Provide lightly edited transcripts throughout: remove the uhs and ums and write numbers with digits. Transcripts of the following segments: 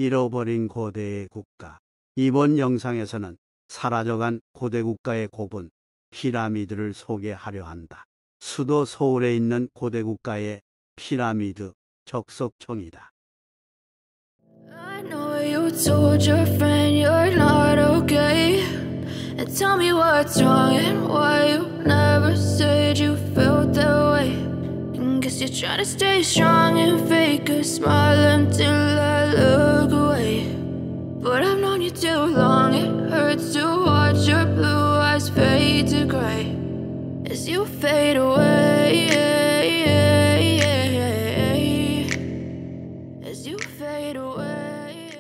잃어버린 고대의 국가. 이번 영상에서는 사라져간 고대 국가의 고분, 피라미드를 소개하려 한다. 수도 서울에 있는 고대 국가의 피라미드 적석청이다. I know you told your friend you're not okay, and tell me what's wrong and why you never said you felt that way. And guess you're trying to stay strong and fake a smile until I look away. But I've known you too long, it hurts to watch your blue eyes fade to gray as you fade away, as you fade away.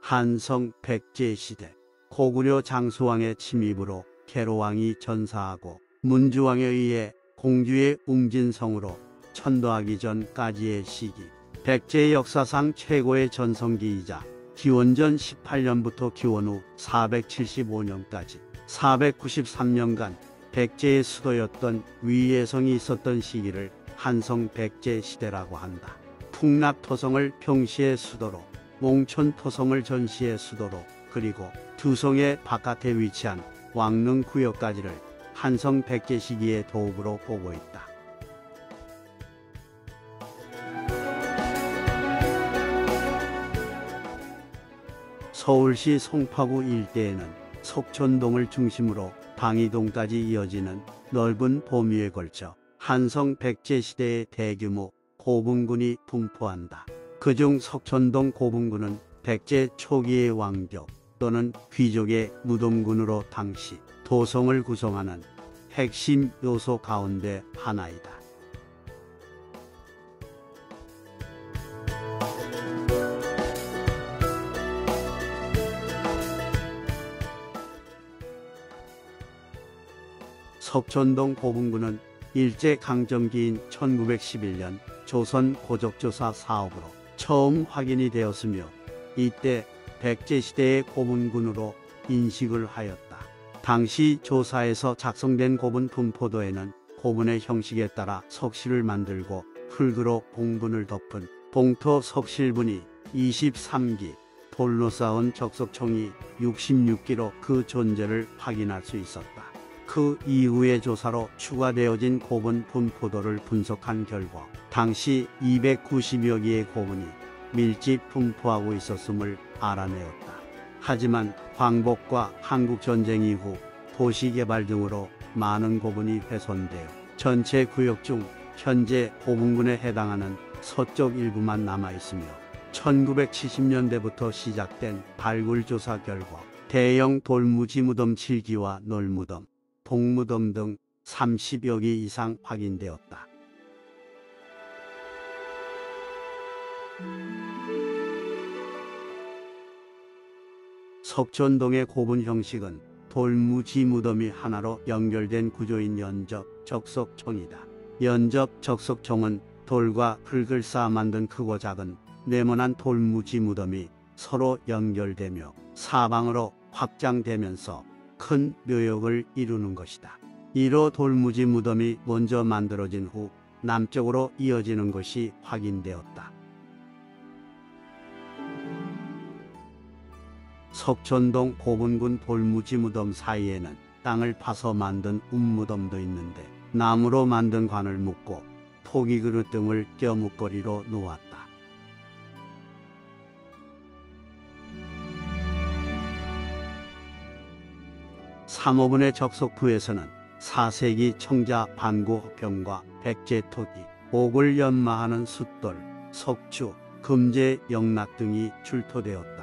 한성 백제 시대, 고구려 장수왕의 침입으로 계로왕이 전사하고 문주왕에 의해 공주의 웅진성으로 천도하기 전까지의 시기. 백제의 역사상 최고의 전성기이자 기원전 18년부터 기원 후 475년까지 493년간 백제의 수도였던 위예성이 있었던 시기를 한성 백제 시대라고 한다. 풍납토성을 평시의 수도로, 몽촌토성을 전시의 수도로, 그리고 두성의 바깥에 위치한 왕릉구역까지를 한성 백제 시기의 도읍으로 보고 있다. 서울시 송파구 일대에는 석촌동을 중심으로 방이동까지 이어지는 넓은 범위에 걸쳐 한성 백제 시대의 대규모 고분군이 분포한다. 그중 석촌동 고분군은 백제 초기의 왕족 또는 귀족의 무덤군으로 당시 도성을 구성하는 핵심 요소 가운데 하나이다. 석촌동 고분군은 일제강점기인 1911년 조선 고적조사 사업으로 처음 확인이 되었으며 이때 백제시대의 고분군으로 인식을 하였다. 당시 조사에서 작성된 고분 분포도에는 고분의 형식에 따라 석실을 만들고 흙으로 봉분을 덮은 봉토 석실분이 23기, 돌로 쌓은 적석청이 66기로 그 존재를 확인할 수 있었다. 그 이후의 조사로 추가되어진 고분 분포도를 분석한 결과 당시 290여 개의 고분이 밀집 분포하고 있었음을 알아내었다. 하지만 광복과 한국전쟁 이후 도시개발 등으로 많은 고분이 훼손되어 전체 구역 중 현재 고분군에 해당하는 서쪽 일부만 남아있으며 1970년대부터 시작된 발굴조사 결과 대형 돌무지 무덤 7기와 놀무덤, 동무덤 등 30여 기 이상 확인되었다. 석촌동의 고분 형식은 돌무지 무덤이 하나로 연결된 구조인 연접 적석청이다. 연접 적석청은 돌과 흙을 쌓아 만든 크고 작은 네모난 돌무지 무덤이 서로 연결되며 사방으로 확장되면서 큰 묘역을 이루는 것이다. 이로 돌무지 무덤이 먼저 만들어진 후 남쪽으로 이어지는 것이 확인되었다. 석촌동 고분군 돌무지 무덤 사이에는 땅을 파서 만든 운무덤도 있는데 나무로 만든 관을 묶고 포기 그릇 등을 껴묵거리로 놓았다. 삼호분의 적석부에서는 4세기 청자 반구 허평과 백제 토기, 옥을 연마하는 숫돌, 석주, 금제 영락 등이 출토되었다.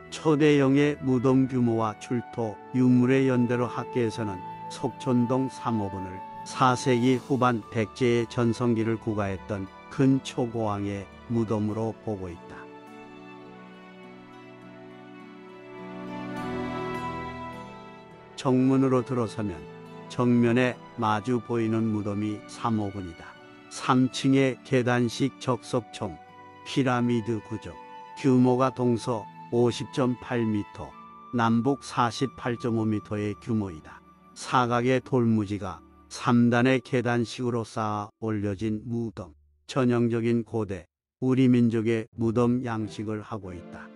초대영의 무덤 규모와 출토, 유물의 연대로 학계에서는 석촌동 삼호분을 4세기 후반 백제의 전성기를 구가했던 근초고왕의 무덤으로 보고 있다. 정문으로 들어서면 정면에 마주 보이는 무덤이 삼호분이다. 3층의 계단식 적석청, 피라미드 구조, 규모가 동서 50.8m, 남북 48.5m의 규모이다. 사각의 돌무지가 3단의 계단식으로 쌓아 올려진 무덤, 전형적인 고대 우리 민족의 무덤 양식을 하고 있다.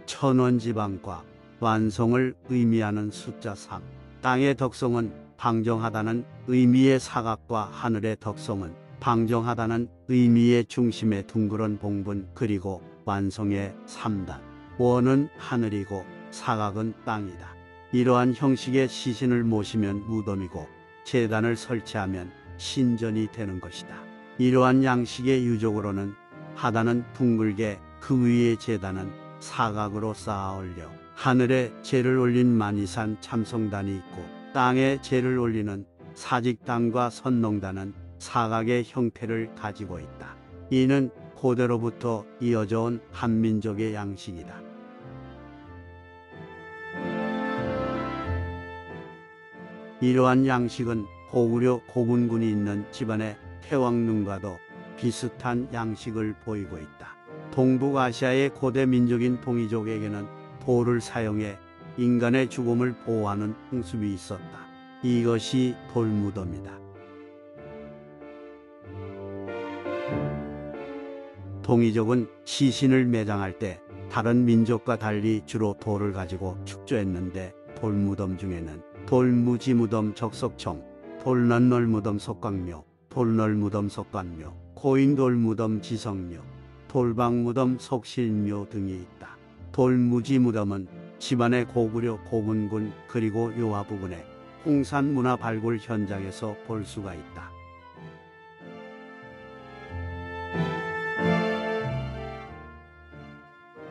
천원지방과 완성을 의미하는 숫자 3. 땅의 덕성은 방정하다는 의미의 사각과 하늘의 덕성은 방정하다는 의미의 중심의 둥그런 봉분 그리고 완성의 3단. 원은 하늘이고 사각은 땅이다. 이러한 형식의 시신을 모시면 무덤이고 제단을 설치하면 신전이 되는 것이다. 이러한 양식의 유적으로는 하단은 둥글게 그 위에 제단은 사각으로 쌓아 올려 하늘에 재를 올린 만이산 참성단이 있고 땅에 재를 올리는 사직단과 선농단은 사각의 형태를 가지고 있다. 이는 고대로부터 이어져 온 한민족의 양식이다. 이러한 양식은 고구려 고분군이 있는 집안의 태왕릉과도 비슷한 양식을 보이고 있다. 동북아시아의 고대 민족인 동이족에게는 돌을 사용해 인간의 죽음을 보호하는 풍습이 있었다. 이것이 돌무덤이다. 동이족은 시신을 매장할 때 다른 민족과 달리 주로 돌을 가지고 축조했는데 돌무덤 중에는 돌무지무덤 적석청, 돌난널무덤 석광묘, 돌널무덤 석관묘, 고인돌무덤 지성묘, 돌방무덤 석실묘 등이 있다. 돌무지무덤은 집안의 고구려 고분군 그리고 요하 부근의 홍산 문화 발굴 현장에서 볼 수가 있다.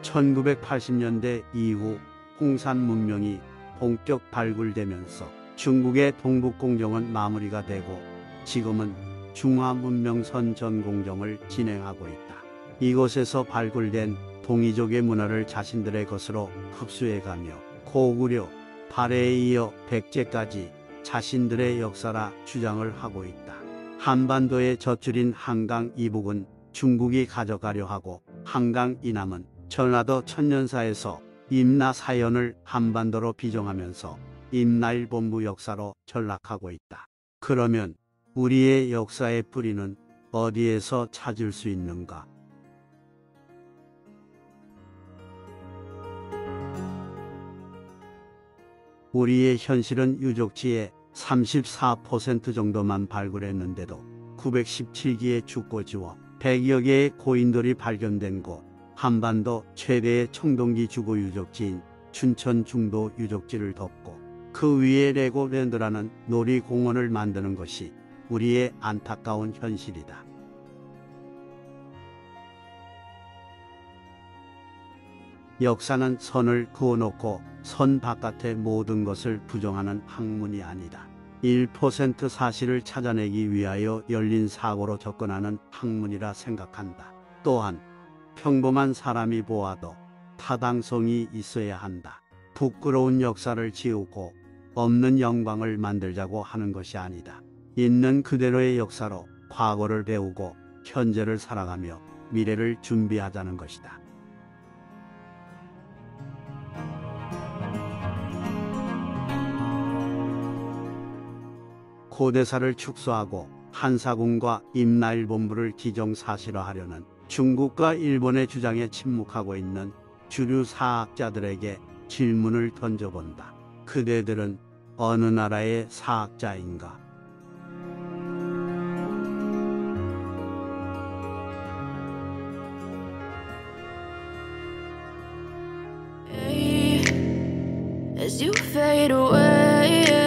(1980년대) 이후 홍산 문명이 본격 발굴되면서 중국의 동북공정은 마무리가 되고 지금은 중화문명선 전공정을 진행하고 있다. 이곳에서 발굴된 동이족의 문화를 자신들의 것으로 흡수해가며 고구려, 발해에 이어 백제까지 자신들의 역사라 주장을 하고 있다. 한반도의 젖줄인 한강 이북은 중국이 가져가려 하고 한강 이남은 전라도 천년사에서 임나 사연을 한반도로 비정하면서 임나일 본부 역사로 전락하고 있다. 그러면 우리의 역사의 뿌리는 어디에서 찾을 수 있는가? 우리의 현실은 유적지의 34% 정도만 발굴했는데도 917기의 주거지와 100여 개의 고인돌이 발견된 곳, 한반도 최대의 청동기 주거 유적지인 춘천 중도 유적지를 덮고 그 위에 레고랜드라는 놀이공원을 만드는 것이 우리의 안타까운 현실이다. 역사는 선을 그어놓고 선 바깥의 모든 것을 부정하는 학문이 아니다. 1% 사실을 찾아내기 위하여 열린 사고로 접근하는 학문이라 생각한다. 또한 평범한 사람이 보아도 타당성이 있어야 한다. 부끄러운 역사를 지우고 없는 영광을 만들자고 하는 것이 아니다. 있는 그대로의 역사로 과거를 배우고 현재를 살아가며 미래를 준비하자는 것이다. 고대사를 축소하고 한사군과 임나일 본부를 기정사실화하려는 중국과 일본의 주장에 침묵하고 있는 주류 사학자들에게 질문을 던져본다. 그대들은 어느 나라의 사학자인가? As you fade away,